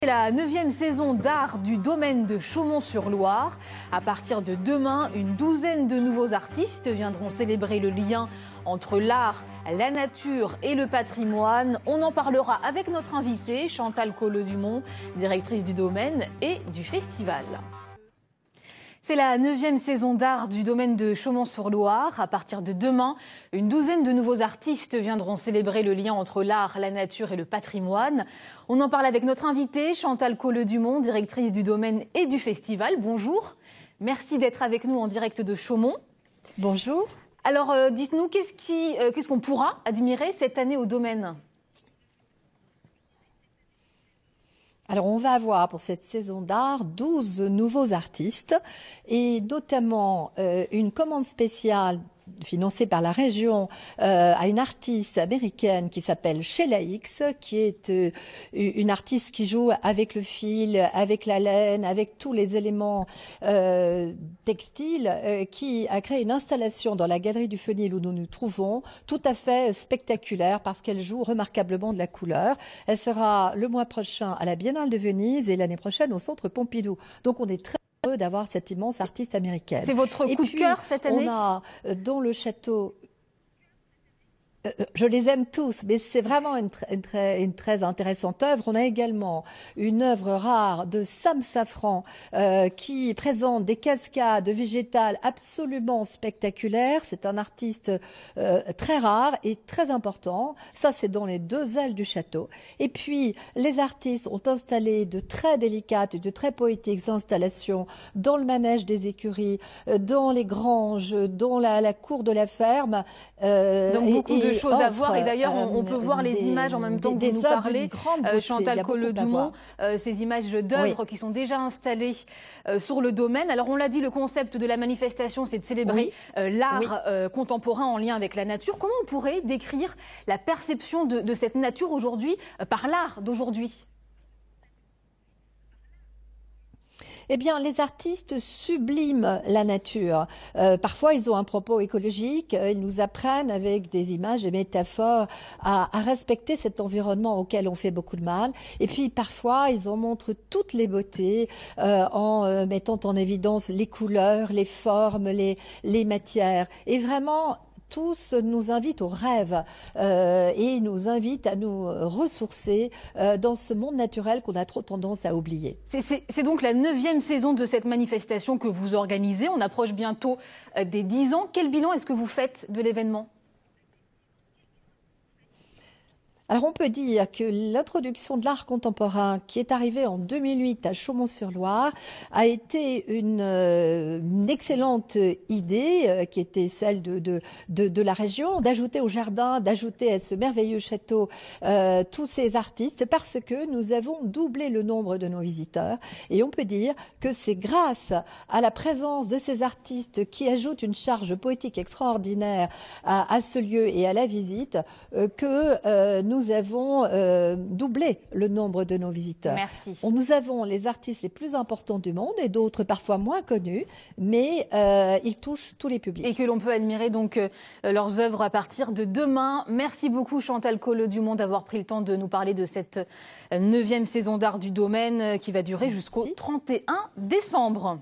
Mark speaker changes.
Speaker 1: C'est la 9e saison d'art du domaine de Chaumont-sur-Loire. À partir de demain, une douzaine de nouveaux artistes viendront célébrer le lien entre l'art, la nature et le patrimoine. On en parlera avec notre invitée, Chantal Collot-Dumont, directrice du domaine et du festival. C'est la 9e saison d'art du domaine de Chaumont-sur-Loire. À partir de demain, une douzaine de nouveaux artistes viendront célébrer le lien entre l'art, la nature et le patrimoine. On en parle avec notre invitée, Chantal Collot-Dumont, directrice du domaine et du festival. Bonjour, merci d'être avec nous en direct de Chaumont.
Speaker 2: Bonjour.
Speaker 1: Alors, dites-nous, qu'est-ce qu'on pourra admirer cette année au domaine ?
Speaker 2: Alors, on va avoir pour cette saison d'art 12 nouveaux artistes et notamment une commande spéciale financée par la région à une artiste américaine qui s'appelle Sheila Hicks, qui est une artiste qui joue avec le fil, avec la laine, avec tous les éléments textiles, qui a créé une installation dans la galerie du Fenil où nous nous trouvons, tout à fait spectaculaire parce qu'elle joue remarquablement de la couleur. Elle sera le mois prochain à la Biennale de Venise et l'année prochaine au Centre Pompidou. Donc on est très heureux d'avoir cette immense artiste américaine.
Speaker 1: C'est votre coup de cœur cette année ?
Speaker 2: On a dans le château... Je les aime tous, mais c'est vraiment une très intéressante œuvre. On a également une œuvre rare de Sam Safran qui présente des cascades végétales absolument spectaculaires. C'est un artiste très rare et très important. Ça, c'est dans les deux ailes du château. Et puis, les artistes ont installé de très délicates et de très poétiques installations dans le manège des écuries, dans les granges, dans la cour de la ferme.
Speaker 1: Donc beaucoup de choses à voir, et d'ailleurs on peut voir les images en même temps que vous nous parlez, Chantal Collot-Dumont, ces images d'œuvres qui sont déjà installées sur le domaine. Alors on l'a dit, le concept de la manifestation, c'est de célébrer l'art contemporain en lien avec la nature. Comment on pourrait décrire la perception de cette nature aujourd'hui par l'art d'aujourd'hui ?
Speaker 2: Eh bien, les artistes subliment la nature. Parfois, ils ont un propos écologique. Ils nous apprennent avec des images et métaphores à respecter cet environnement auquel on fait beaucoup de mal. Et puis, parfois, ils en montrent toutes les beautés en mettant en évidence les couleurs, les formes, les matières. Et vraiment, tous nous invitent au rêve et nous invitent à nous ressourcer dans ce monde naturel qu'on a trop tendance à oublier.
Speaker 1: C'est donc la 9e saison de cette manifestation que vous organisez. On approche bientôt des 10 ans. Quel bilan est-ce que vous faites de l'événement ?
Speaker 2: Alors on peut dire que l'introduction de l'art contemporain qui est arrivée en 2008 à Chaumont-sur-Loire a été une excellente idée qui était celle de la région, d'ajouter au jardin, d'ajouter à ce merveilleux château tous ces artistes parce que nous avons doublé le nombre de nos visiteurs et on peut dire que c'est grâce à la présence de ces artistes qui ajoutent une charge poétique extraordinaire à ce lieu et à la visite que nous avons doublé le nombre de nos visiteurs.
Speaker 1: Merci.
Speaker 2: Nous avons les artistes les plus importants du monde et d'autres parfois moins connus, mais ils touchent tous les publics.
Speaker 1: Et que l'on peut admirer donc leurs œuvres à partir de demain. Merci beaucoup Chantal Collot-Dumont d'avoir pris le temps de nous parler de cette 9e saison d'art du domaine qui va durer jusqu'au 31 décembre.